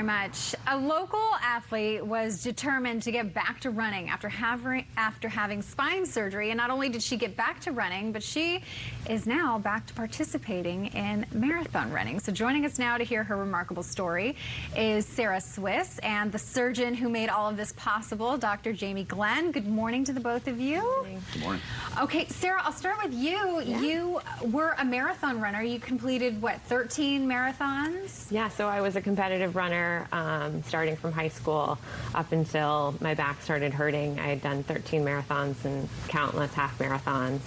much. A local athlete was determined to get back to running after having spine surgery. And not only did she get back to running, but she is now back to participating in marathon running. So joining us now to hear her remarkable story is Sarah Swiss and the surgeon who made all of this possible, Dr. Jamie Glenn. Good morning to the both of you. Good morning. Good morning. Okay, Sarah, I'll start with you. Yeah. You were a marathon runner. You completed, what, 13 marathons? Yeah, so I was a competitive runner starting from high school up until my back started hurting. I had done 13 marathons and countless half marathons,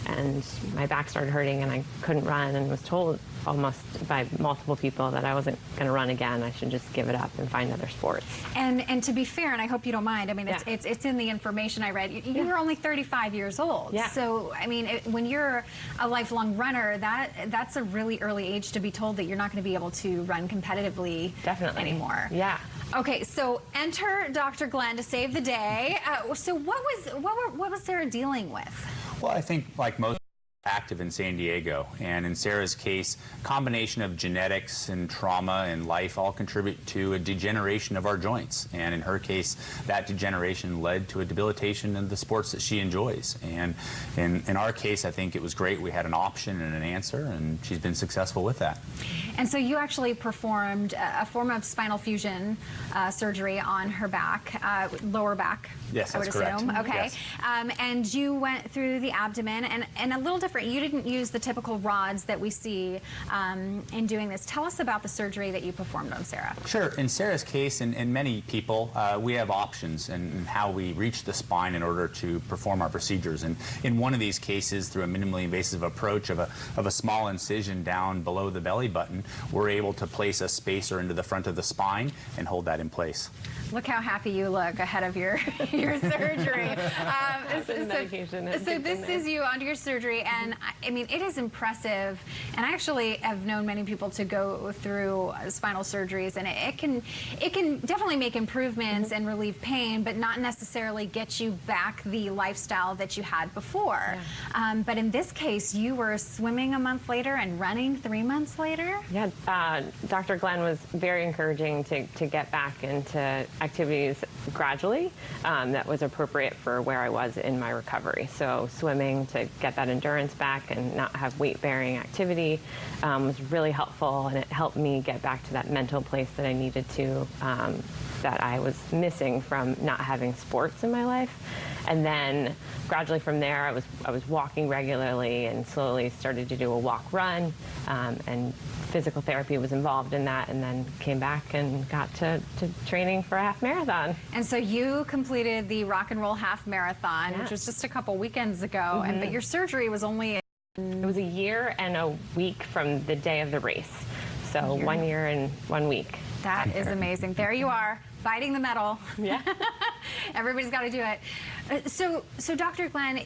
and my back started hurting and I couldn't run, and was told almost by multiple people that I wasn't going to run again. I should just give it up and find other sports. And to be fair, and I hope you don't mind, I mean, it's in the information I read. You were only 35 years old. Yeah. So, I mean, when you're a lifelong runner, that's a really early age to be told that you're not going to be able to run competitively anymore. Yeah. Okay, so enter Dr. Glenn to save the day. So what was Sarah dealing with? Well, I think like most active in San Diego, and in Sarah's case, combination of genetics and trauma and life all contribute to a degeneration of our joints, and in her case that degeneration led to a debilitation in the sports that she enjoys. And in our case, I think it was great. We had an option and an answer, and she's been successful with that. And so you actually performed a form of spinal fusion surgery on her back, lower back. Yes, I would that's assume. correct. Okay. Yes. And you went through the abdomen, and a little different. You didn't use the typical rods that we see in doing this. Tell us about the surgery that you performed on Sarah. Sure. In Sarah's case, and many people, we have options in how we reach the spine in order to perform our procedures. And in one of these cases, through a minimally invasive approach of a small incision down below the belly button, we're able to place a spacer into the front of the spine and hold that in place. Look how happy you look ahead of your surgery. So this is you under your surgery, and I mean, it is impressive. And I actually have known many people to go through spinal surgeries, and it can definitely make improvements and relieve pain, but not necessarily get you back the lifestyle that you had before. Yeah. But in this case, you were swimming a month later and running 3 months later. Yeah, Dr. Glenn was very encouraging to get back into activities gradually that was appropriate for where I was in my recovery. So swimming to get that endurance back and not have weight-bearing activity was really helpful, and it helped me get back to that mental place that I needed to, that I was missing from not having sports in my life. And then gradually from there, I was walking regularly and slowly started to do a walk-run, and physical therapy was involved in that, and then came back and got to training for a half marathon. And so you completed the rock and roll half marathon, which was just a couple weekends ago, but your surgery was only... It was a year and a week from the day of the race. So 1 year and 1 week. That is amazing. There you are, biting the metal. Yeah. Everybody's got to do it. So Dr. Glenn,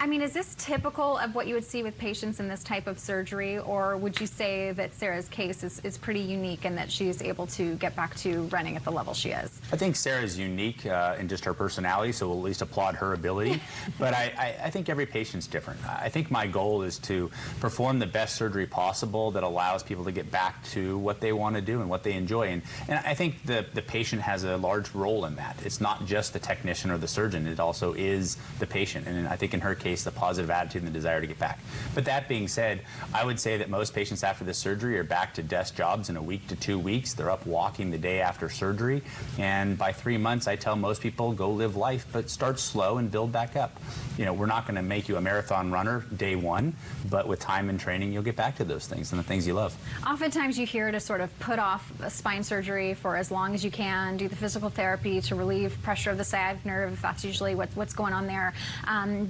I mean, is this typical of what you would see with patients in this type of surgery, or would you say that Sarah's case is pretty unique and that she's able to get back to running at the level she is? I think Sarah's unique in just her personality, so we'll at least applaud her ability. But I think every patient's different. I think my goal is to perform the best surgery possible that allows people to get back to what they want to do and what they enjoy. And I think the patient has a large role in that. It's not just the technician or the surgeon, it also is the patient. And I think in her case, the positive attitude and the desire to get back. But that being said, I would say that most patients after this surgery are back to desk jobs in a week to 2 weeks. They're up walking the day after surgery, and by 3 months I tell most people, go live life, but start slow and build back up. You know, we're not going to make you a marathon runner day one, but with time and training you'll get back to those things and the things you love. Oftentimes you hear to sort of put off a spine surgery for as long as you can, do the physical therapy to relieve pressure of the sciatic nerve, if that's usually what's going on there,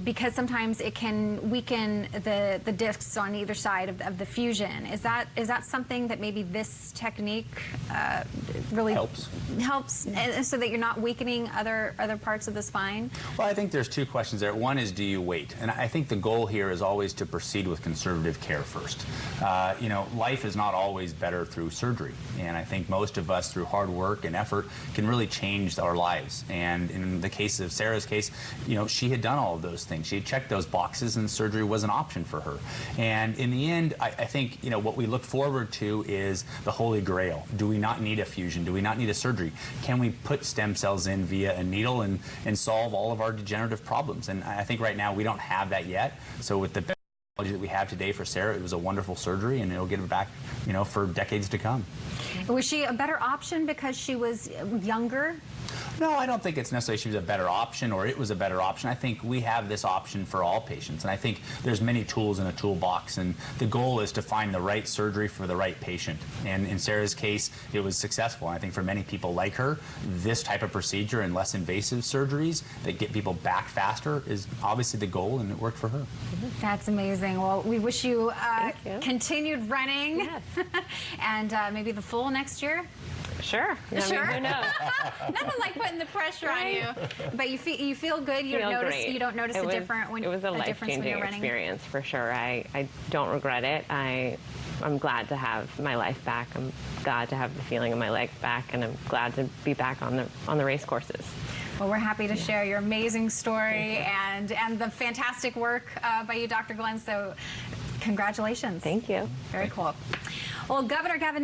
because sometimes it can weaken the discs on either side of the fusion. Is that something that maybe this technique really Helps. so that you're not weakening other parts of the spine? Well, I think there's two questions there. One is, do you wait? And I think the goal here is always to proceed with conservative care first. You know, life is not always better through surgery. And I think most of us, through hard work and effort, can really change our lives. And in the case of Sarah's case, you know, she had done all of those things. She had checked those boxes, and surgery was an option for her. And in the end, I think, you know, what we look forward to is the holy grail. Do we not need a fusion? Do we not need a surgery? Can we put stem cells in via a needle and solve all of our degenerative problems? And I think right now we don't have that yet. So with the technology that we have today for Sarah, it was a wonderful surgery, and it'll get her back, you know, for decades to come. Was she a better option because she was younger? No, I don't think it's necessarily she was a better option or it was a better option. I think we have this option for all patients, and I think there's many tools in a toolbox, and the goal is to find the right surgery for the right patient. And in Sarah's case, it was successful. And I think for many people like her, this type of procedure and less invasive surgeries that get people back faster is obviously the goal, and it worked for her. That's amazing. Well, we wish you, you. continued running, Yes. and maybe the full next year. Sure. I mean, Sure. who knows? Nothing like putting the pressure Right. on you, but you feel good. You Feel don't notice great. you don't notice It a was- different when it was a difference when life-changing you're running. experience for sure. I don't regret it. I'm glad to have my life back. I'm glad to have the feeling of my legs back, and I'm glad to be back on the race courses. Well, we're happy to share your amazing story and the fantastic work by you, Dr. Glenn. So, congratulations. Thank you. Very cool. Well, Governor Gavin Newsom